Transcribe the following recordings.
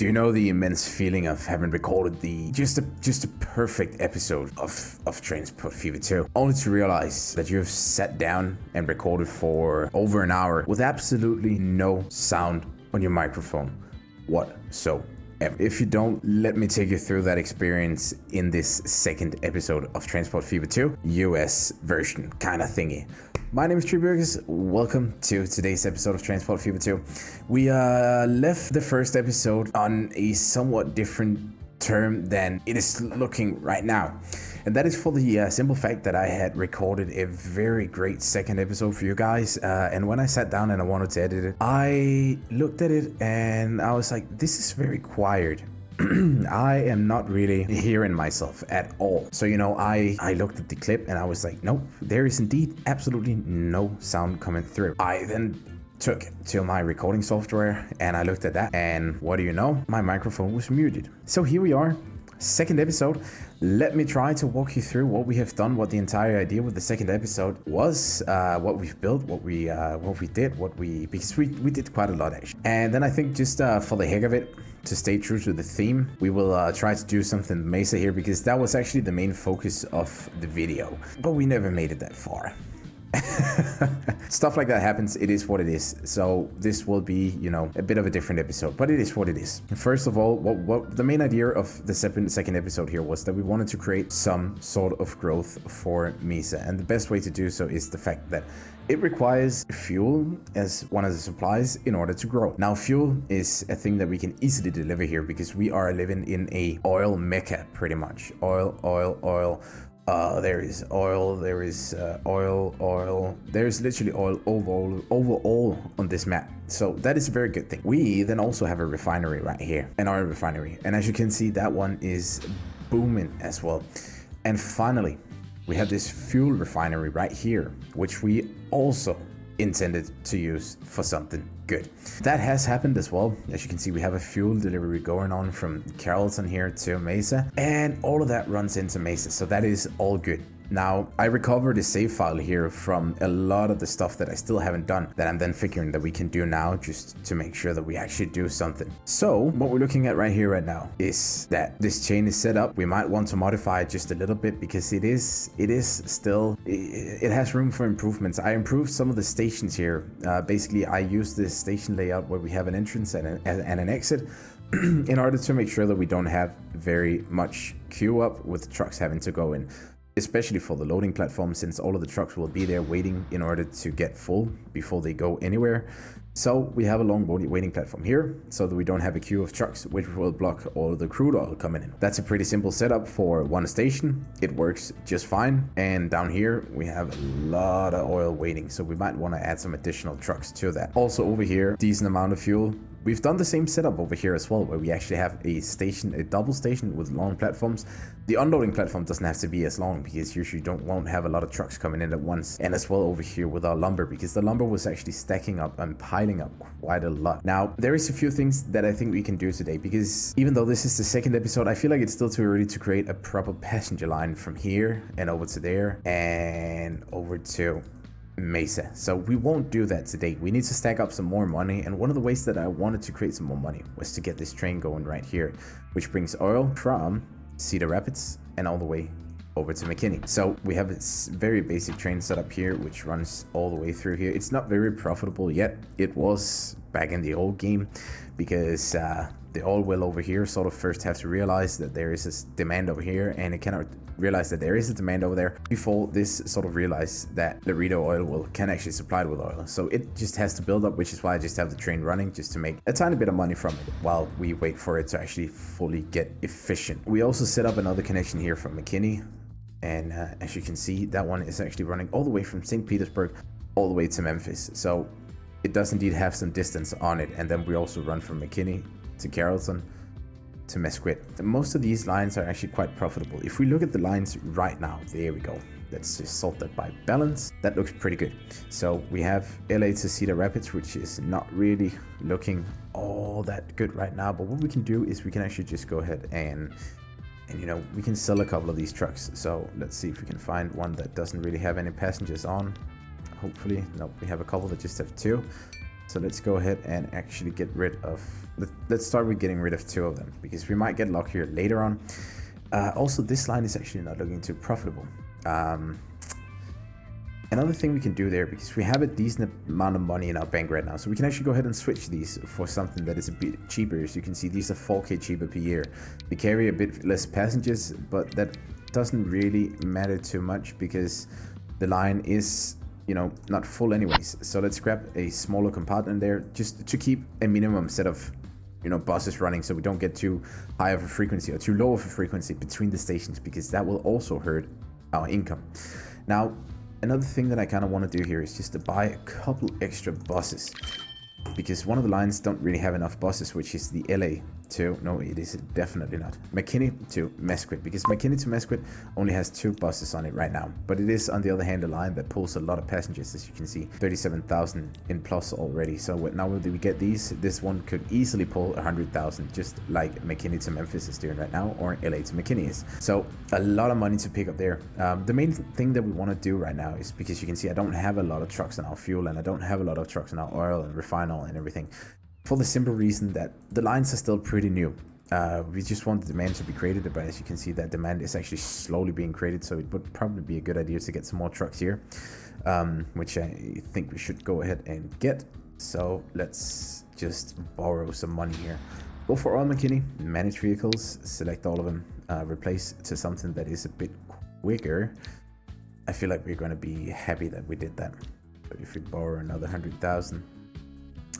Do you know the immense feeling of having recorded the just a perfect episode of Transport Fever 2, only to realize that you've sat down and recorded for over an hour with absolutely no sound on your microphone whatsoever? If you don't, let me take you through that experience in this second episode of Transport Fever 2, US version kind of thingy. My name is Tree Burgers. Welcome to today's episode of Transport Fever 2. We left the first episode on a somewhat different term than it is looking right now. And that is for the simple fact that I had recorded a very great second episode for you guys. And when I sat down and I wanted to edit it, I looked at it and I was like, this is very quiet. I am not really hearing myself at all. So, you know, I looked at the clip and I was like, nope, there is indeed absolutely no sound coming through. I then took it to my recording software and I looked at that, and what do you know? My microphone was muted. So here we are, second episode. Let me try to walk you through what we have done, what the entire idea with the second episode was, what we've built, what we did, because we did quite a lot actually. And then I think just for the heck of it, to stay true to the theme, we will try to do something Mesa here, because that was actually the main focus of the video, but we never made it that far. Stuff like that happens. It is what it is. So this will be, you know, a bit of a different episode, but it is what it is. First of all, what the main idea of the second episode here was that we wanted to create some sort of growth for Mesa, and the best way to do so is the fact that it requires fuel as one of the supplies in order to grow. Now, fuel is a thing that we can easily deliver here because we are living in a oil mecca, pretty much. Oil. There is oil, there is oil. There's literally oil over all on this map. So that is a very good thing. We then also have a refinery right here, an oil refinery. And as you can see, that one is booming as well. And finally, we have this fuel refinery right here, which we also intended to use for something good. That has happened as well. As you can see, we have a fuel delivery going on from Carrollton here to Mesa, and all of that runs into Mesa, so that is all good. Now, I recovered a save file here from a lot of the stuff that I still haven't done, that I'm then figuring that we can do now just to make sure that we actually do something. So what we're looking at right here right now is that this chain is set up. We might want to modify it just a little bit because it has room for improvements. I improved some of the stations here. Basically, I used this station layout where we have an entrance and an exit in order to make sure that we don't have very much queue up with trucks having to go in, especially for the loading platform, since all of the trucks will be there waiting in order to get full before they go anywhere. So we have a long waiting platform here so that we don't have a queue of trucks which will block all of the crude oil coming in. That's a pretty simple setup for one station. It works just fine. And down here we have a lot of oil waiting, so we might want to add some additional trucks to that. Also over here, decent amount of fuel. We've done the same setup over here as well, where we actually have a station, a double station with long platforms. The unloading platform doesn't have to be as long because usually won't have a lot of trucks coming in at once. And as well over here with our lumber, because the lumber was actually stacking up and piling up quite a lot. Now, there is a few things that I think we can do today, because even though this is the second episode, I feel like it's still too early to create a proper passenger line from here and over to there and over to Mesa. So we won't do that today. We need to stack up some more money, and one of the ways that I wanted to create some more money was to get this train going right here, which brings oil from Cedar Rapids and all the way over to McKinney. So we have this very basic train setup here which runs all the way through here. It's not very profitable yet. It was back in the old game, because the oil well over here sort of first have to realize that there is this demand over here, and it cannot realize that there is a demand over there before this sort of realize that Laredo oil well can actually supply it with oil. So it just has to build up, which is why I just have the train running just to make a tiny bit of money from it while we wait for it to actually fully get efficient. We also set up another connection here from McKinney, and as you can see, that one is actually running all the way from St. Petersburg all the way to Memphis. So it does indeed have some distance on it. And then we also run from McKinney to Carrollton to Mesquite. Most of these lines are actually quite profitable. If we look at the lines right now, there we go. Let's just sort that by balance. That looks pretty good. So we have LA to Cedar Rapids, which is not really looking all that good right now. But what we can do is we can actually just go ahead and you know, we can sell a couple of these trucks. So let's see if we can find one that doesn't really have any passengers on. Hopefully. Nope, we have a couple that just have two. So let's go ahead and actually get rid of, let's start with getting rid of 2 of them, because we might get luckier later on. Also, this line is actually not looking too profitable. Another thing we can do there, because we have a decent amount of money in our bank right now, so we can actually go ahead and switch these for something that is a bit cheaper. As you can see, these are 4k cheaper per year. They carry a bit less passengers, but that doesn't really matter too much because the line is, you know, not full anyways. So let's grab a smaller compartment there, just to keep a minimum set of, you know, buses running, so we don't get too high of a frequency or too low of a frequency between the stations, because that will also hurt our income. Now, another thing that I kind of want to do here is just to buy a couple extra buses, because one of the lines don't really have enough buses, which is the LA to, no, it is definitely not, McKinney to Mesquite, because McKinney to Mesquite only has 2 buses on it right now, but it is on the other hand a line that pulls a lot of passengers, as you can see, 37,000 in plus already. So now when we get these, this one could easily pull 100,000, just like McKinney to Memphis is doing right now, or LA to McKinney is. So a lot of money to pick up there. The main thing that we want to do right now is, because you can see I don't have a lot of trucks in our fuel, and I don't have a lot of trucks in our oil and refine oil and everything, for the simple reason that the lines are still pretty new. We just want the demand to be created, but as you can see, that demand is actually slowly being created, so it would probably be a good idea to get some more trucks here, which I think we should go ahead and get. So let's just borrow some money here. Go for Oil McKinney, manage vehicles, select all of them, replace to something that is a bit quicker. I feel like we're going to be happy that we did that. But if we borrow another 100,000,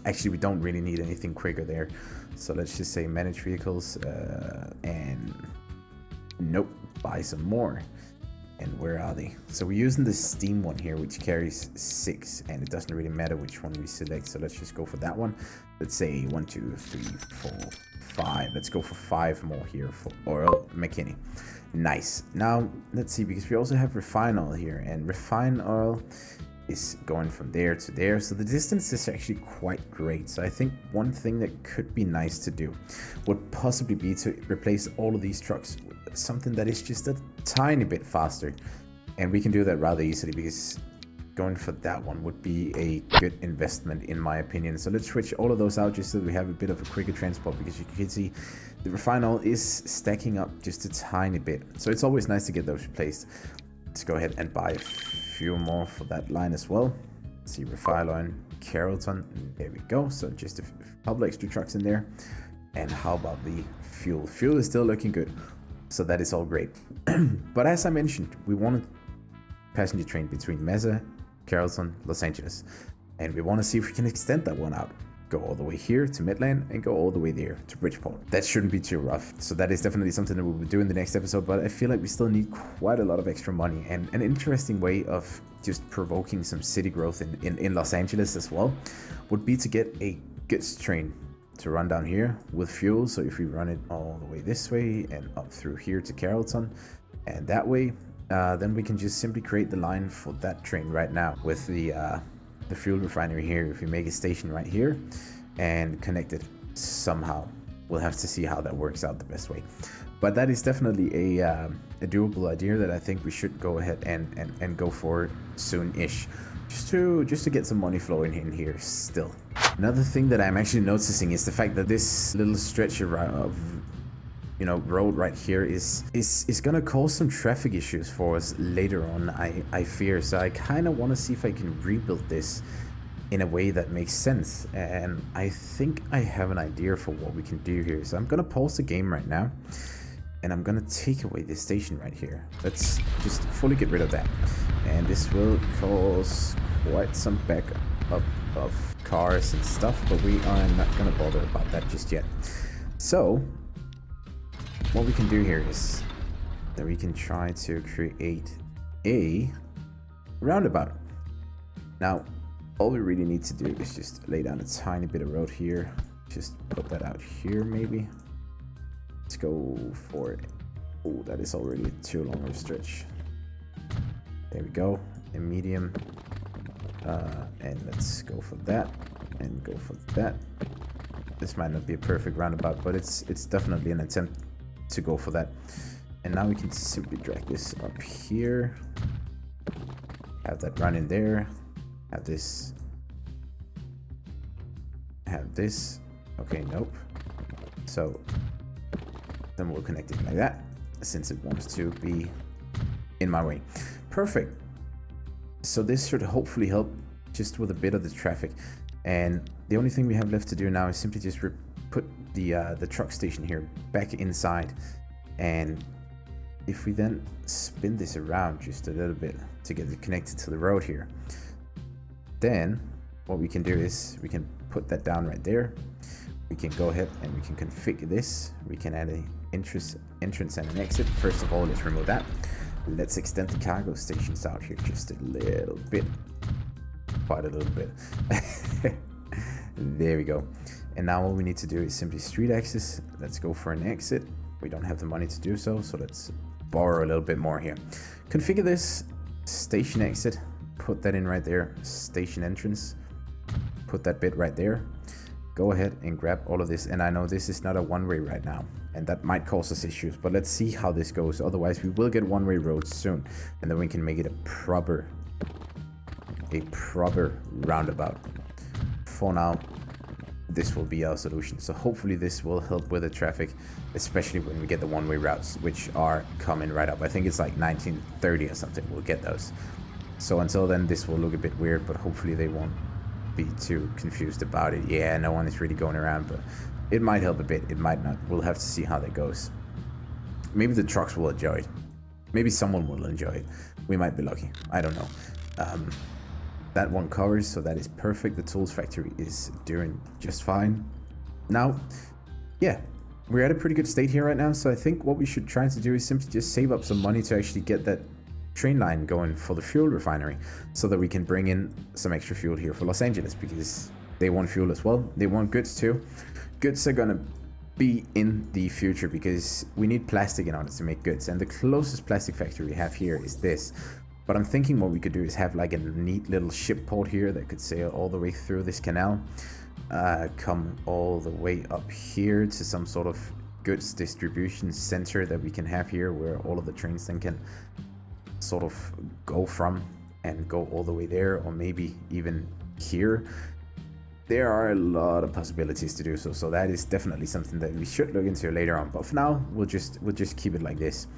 actually we don't really need anything quicker there, so let's just say manage vehicles, and nope, buy some more. And where are they? So we're using the Steam one here, which carries 6, and it doesn't really matter which one we select, so let's just go for that one. Let's say 1 2 3 4 5. Let's go for 5 more here for Oil McKinney. Nice. Now let's see, because we also have refine oil here, and refine oil is going from there to there, so the distance is actually quite great. So I think one thing that could be nice to do would possibly be to replace all of these trucks with something that is just a tiny bit faster, and we can do that rather easily, because going for that one would be a good investment in my opinion. So let's switch all of those out just so we have a bit of a quicker transport, because you can see the refine oil is stacking up just a tiny bit, so it's always nice to get those replaced. Let's go ahead and buy a few more for that line as well. Let's see, refine oil, Carrollton, there we go. So just a couple extra trucks in there. And how about the fuel? Fuel is still looking good, so that is all great. But as I mentioned, we want a passenger train between Mesa, Carrollton, Los Angeles, and we want to see if we can extend that one out. Go all the way here to Midland and go all the way there to Bridgeport. That shouldn't be too rough. So that is definitely something that we will do in the next episode, but I feel like we still need quite a lot of extra money, and an interesting way of just provoking some city growth in Los Angeles as well would be to get a goods train to run down here with fuel. So if we run it all the way this way and up through here to Carrollton and that way, then we can just simply create the line for that train right now with the fuel refinery here. If we make a station right here and connect it somehow, we'll have to see how that works out the best way, but that is definitely a doable idea that I think we should go ahead and go for soon-ish, just to get some money flowing in here still. Another thing that I'm actually noticing is the fact that this little stretch of road right here is gonna cause some traffic issues for us later on, I fear. So I kind of want to see if I can rebuild this in a way that makes sense, and I think I have an idea for what we can do here. So I'm gonna pause the game right now, and I'm gonna take away this station right here. Let's just fully get rid of that, and this will cause quite some backup of cars and stuff, but we are not gonna bother about that just yet. So what we can do here is that we can try to create a roundabout. Now, all we really need to do is just lay down a tiny bit of road here. Just put that out here maybe. Let's go for it. Oh, that is already too long of a stretch. There we go. A medium. And let's go for that. And go for that. This might not be a perfect roundabout, but it's definitely an attempt to go for that. And now we can simply drag this up here, have that run in there, have this have this. Okay, nope. So then we'll connect it like that, since it wants to be in my way. Perfect. So this should hopefully help just with a bit of the traffic. And the only thing we have left to do now is simply just put the truck station here back inside. And if we then spin this around just a little bit to get it connected to the road here, then what we can do is we can put that down right there. We can go ahead and we can configure this. We can add an entrance and an exit. First of all, let's remove that. Let's extend the cargo stations out here just a little bit. Quite a little bit. There we go. And now all we need to do is simply street access. Let's go for an exit. We don't have the money to do so, so let's borrow a little bit more here. Configure this. Station exit. Put that in right there. Station entrance. Put that bit right there. Go ahead and grab all of this. And I know this is not a one-way right now, and that might cause us issues, but let's see how this goes. Otherwise, we will get one-way roads soon, and then we can make it a proper roundabout. For now, this will be our solution. So hopefully this will help with the traffic, especially when we get the one-way routes, which are coming right up. I think it's like 1930 or something. We'll get those. So until then, this will look a bit weird, but hopefully they won't be too confused about it. Yeah, no one is really going around, but it might help a bit. It might not. We'll have to see how that goes. Maybe the trucks will enjoy it. Maybe someone will enjoy it. We might be lucky. I don't know. That one covers, so that is perfect. The tools factory is doing just fine. Now, yeah, we're at a pretty good state here right now, so I think what we should try to do is simply just save up some money to actually get that train line going for the fuel refinery, so that we can bring in some extra fuel here for Los Angeles, because they want fuel as well. They want goods too. Goods are gonna be in the future because we need plastic in order to make goods, and the closest plastic factory we have here is this. But I'm thinking what we could do is have like a neat little ship port here that could sail all the way through this canal, come all the way up here to some sort of goods distribution center that we can have here, where all of the trains then can sort of go from and go all the way there, or maybe even here. There are a lot of possibilities to do so, so that is definitely something that we should look into later on. But for now, we'll just keep it like this,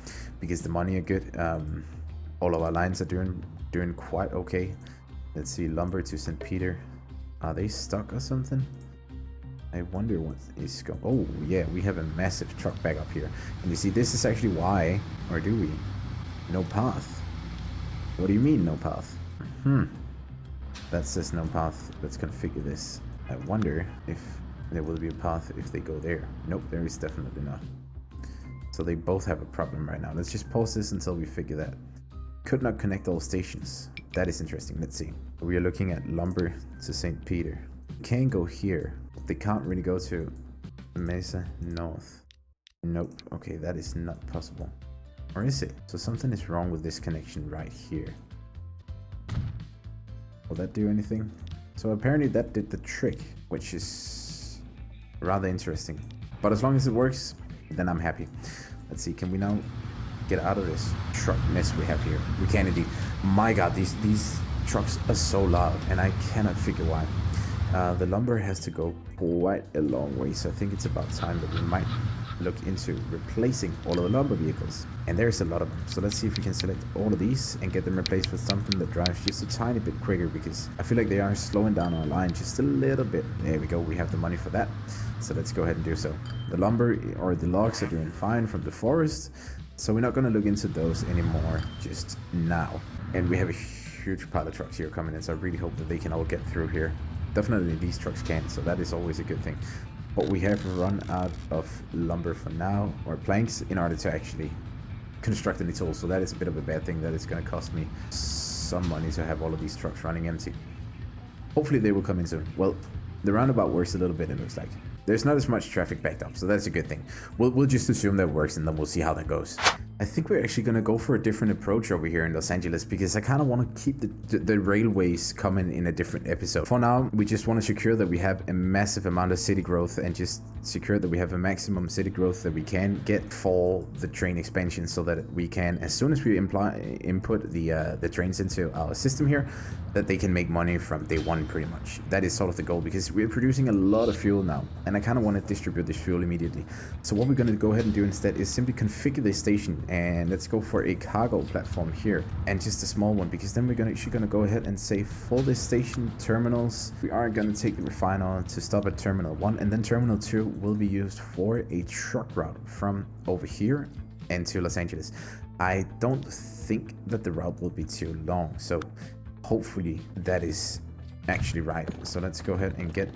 because the money are good. All of our lines are doing quite okay. Let's see, lumber to St. Peter. Are they stuck or something? I wonder what is going. Oh yeah, we have a massive truck back up here, and you see this is actually why, or do we? No path. What do you mean no path? That says no path. Let's configure this. I wonder if there will be a path if they go there. Nope, there is definitely not. So they both have a problem right now. Let's just pause this until we figure that. Could not connect all stations. That is interesting. Let's see. We are looking at lumber to St. Peter. Can go here. They can't really go to Mesa North. Nope. Okay, that is not possible. Or is it? So something is wrong with this connection right here. Will that do anything? So apparently that did the trick, which is rather interesting. But as long as it works, then I'm happy. Let's see, can we now get out of this truck mess we have here? We can indeed. My god, these trucks are so loud, and I cannot figure why. The lumber has to go quite a long way, so I think it's about time that we might look into replacing all of the lumber vehicles, and there's a lot of them. So let's see if we can select all of these and get them replaced with something that drives just a tiny bit quicker, because I feel like they are slowing down our line just a little bit. There we go, we have the money for that, so let's go ahead and do so. The lumber or the logs are doing fine from the forest, so we're not going to look into those anymore just now. And we have a huge pile of trucks here coming in, so I really hope that they can all get through here. Definitely these trucks can, so that is always a good thing. But we have run out of lumber for now, or planks, in order to actually construct any tools. So that is a bit of a bad thing. That is going to cost me some money to have all of these trucks running empty. Hopefully they will come in soon. Well, the roundabout works a little bit, it looks like. There's not as much traffic backed up, so that's a good thing. We'll just assume that works, and then we'll see how that goes. I think we're actually going to go for a different approach over here in Los Angeles, because I kind of want to keep the railways coming in a different episode. For now, we just want to secure that we have a massive amount of city growth, and just secure that we have a maximum city growth that we can get for the train expansion, so that we can, as soon as we input the trains into our system here, that they can make money from day one pretty much. That is sort of the goal, because we're producing a lot of fuel now, and I kind of want to distribute this fuel immediately. So what we're going to go ahead and do instead is simply configure the station, and let's go for a cargo platform here, and just a small one, because then we're actually going to go ahead and say for this station terminals, we are going to take the refiner to stop at terminal 1, and then terminal 2 will be used for a truck route from over here into Los Angeles. I don't think that the route will be too long, so hopefully that is actually right. So let's go ahead and get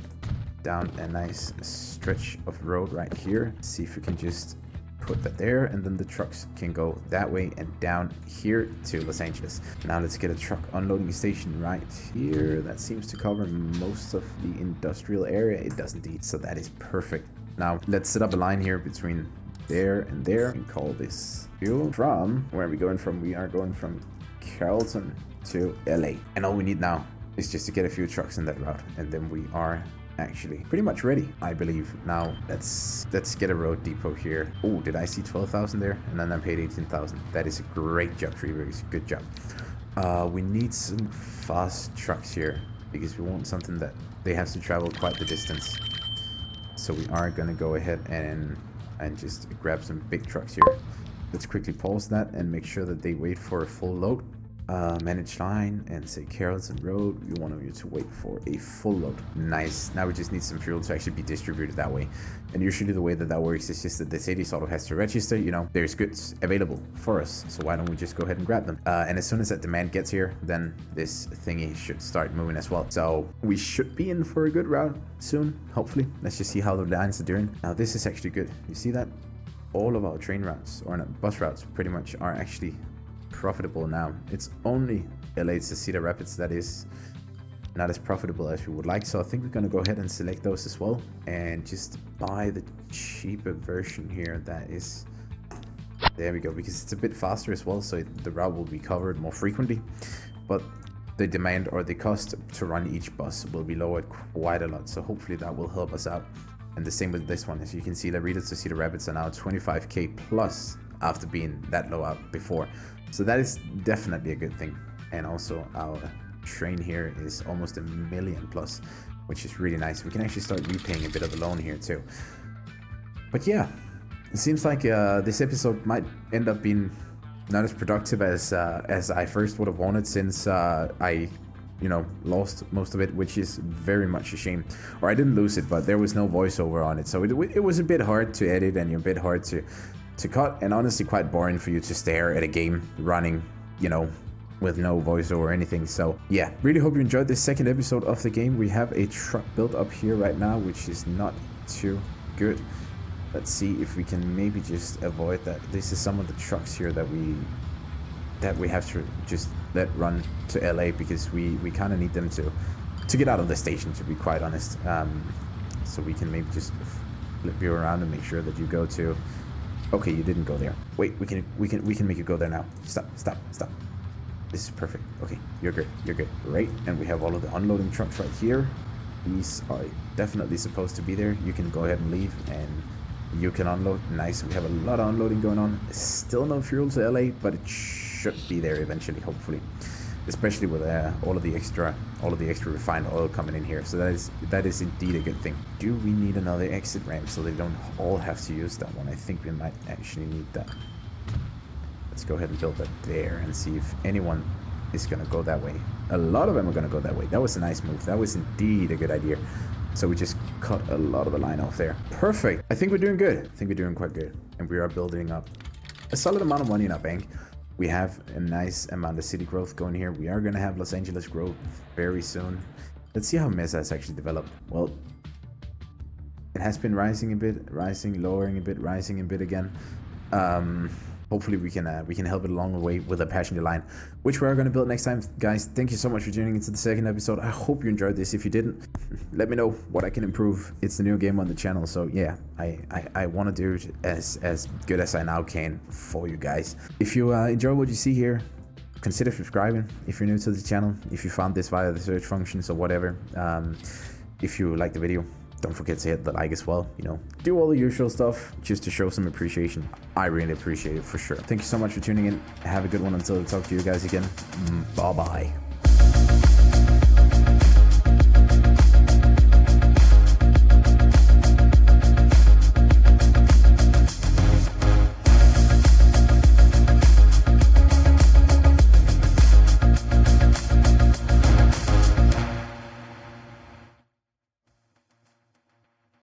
down a nice stretch of road right here. See if we can just put that there, and then the trucks can go that way and down here to Los Angeles. Now let's get a truck unloading station right here. That seems to cover most of the industrial area. It does indeed, so that is perfect. Now let's set up a line here between there and there and call this fuel. From where are we going from? We are going from Carrollton to LA, and all we need now is just to get a few trucks in that route, and then we are actually pretty much ready, I believe. Now let's get a road depot here. Oh, did I see 12,000 there? And then I paid 18,000. That is a great job, Treebergs. Good job. We need some fast trucks here, because we want something that they have to travel quite the distance. So we are gonna go ahead and just grab some big trucks here. Let's quickly pause that and make sure that they wait for a full load. Manage line and say Carrollton Road, we want you to wait for a full load. Nice. Now we just need some fuel to actually be distributed that way. And usually the way that works is just that the city sort of has to register, you know, there's goods available for us, so why don't we just go ahead and grab them. And as soon as that demand gets here, then this thingy should start moving as well. So we should be in for a good route soon, hopefully. Let's just see how the lines are doing. Now this is actually good. You see that? All of our train routes, or not, bus routes pretty much, are actually profitable now. It's only LA to Cedar Rapids that is not as profitable as we would like, so I think we're going to go ahead and select those as well and just buy the cheaper version here. That is, there we go, because it's a bit faster as well, so the route will be covered more frequently, but the demand or the cost to run each bus will be lowered quite a lot, so hopefully that will help us out. And the same with this one. As you can see, Laredo to Cedar Rapids are now 25k plus after being that low out before. So that is definitely a good thing. And also our train here is almost 1 million plus, which is really nice. We can actually start repaying a bit of the loan here too. But yeah, it seems like this episode might end up being not as productive as I first would have wanted, since I lost most of it, which is very much a shame. Or I didn't lose it, but there was no voiceover on it, so it was a bit hard to edit and a bit hard to cut, and honestly quite boring for you to stare at a game running, with no voiceover or anything. So yeah, really hope you enjoyed this second episode of the game. We have a truck built up here right now, which is not too good. Let's see if we can maybe just avoid that. This is some of the trucks here that we have to just let run to LA, because we kind of need them to get out of the station, to be quite honest. So we can maybe just flip you around and make sure that you go to. Okay, you didn't go there. Wait, we can make you go there now. Stop. This is perfect. Okay, you're good. Right, and we have all of the unloading trucks right here. These are definitely supposed to be there. You can go ahead and leave, and you can unload. Nice. We have a lot of unloading going on. Still no fuel to LA, but it should be there eventually, hopefully. Especially with all of the extra refined oil coming in here. So that is indeed a good thing. Do we need another exit ramp so they don't all have to use that one? I think we might actually need that. Let's go ahead and build that there and see if anyone is gonna go that way. A lot of them are gonna go that way. That was a nice move. That was indeed a good idea. So we just cut a lot of the line off there. Perfect. I think we're doing good. I think we're doing quite good. And we are building up a solid amount of money in our bank. We have a nice amount of city growth going here. We are going to have Los Angeles growth very soon. Let's see how Mesa has actually developed. Well, it has been rising a bit, rising, lowering a bit, rising a bit again. hopefully we can help it along the way with a passenger line, which we are going to build next time. Guys, thank you so much for tuning into the second episode. I hope you enjoyed this. If you didn't, let me know what I can improve. It's the new game on the channel, so yeah, I want to do it as good as I now can for you guys. If you enjoy what you see here, consider subscribing if you're new to the channel, if you found this via the search functions or whatever. If you like the video, don't forget to hit the like as well. You know, do all the usual stuff just to show some appreciation. I really appreciate it for sure. Thank you so much for tuning in. Have a good one until I talk to you guys again. Bye bye.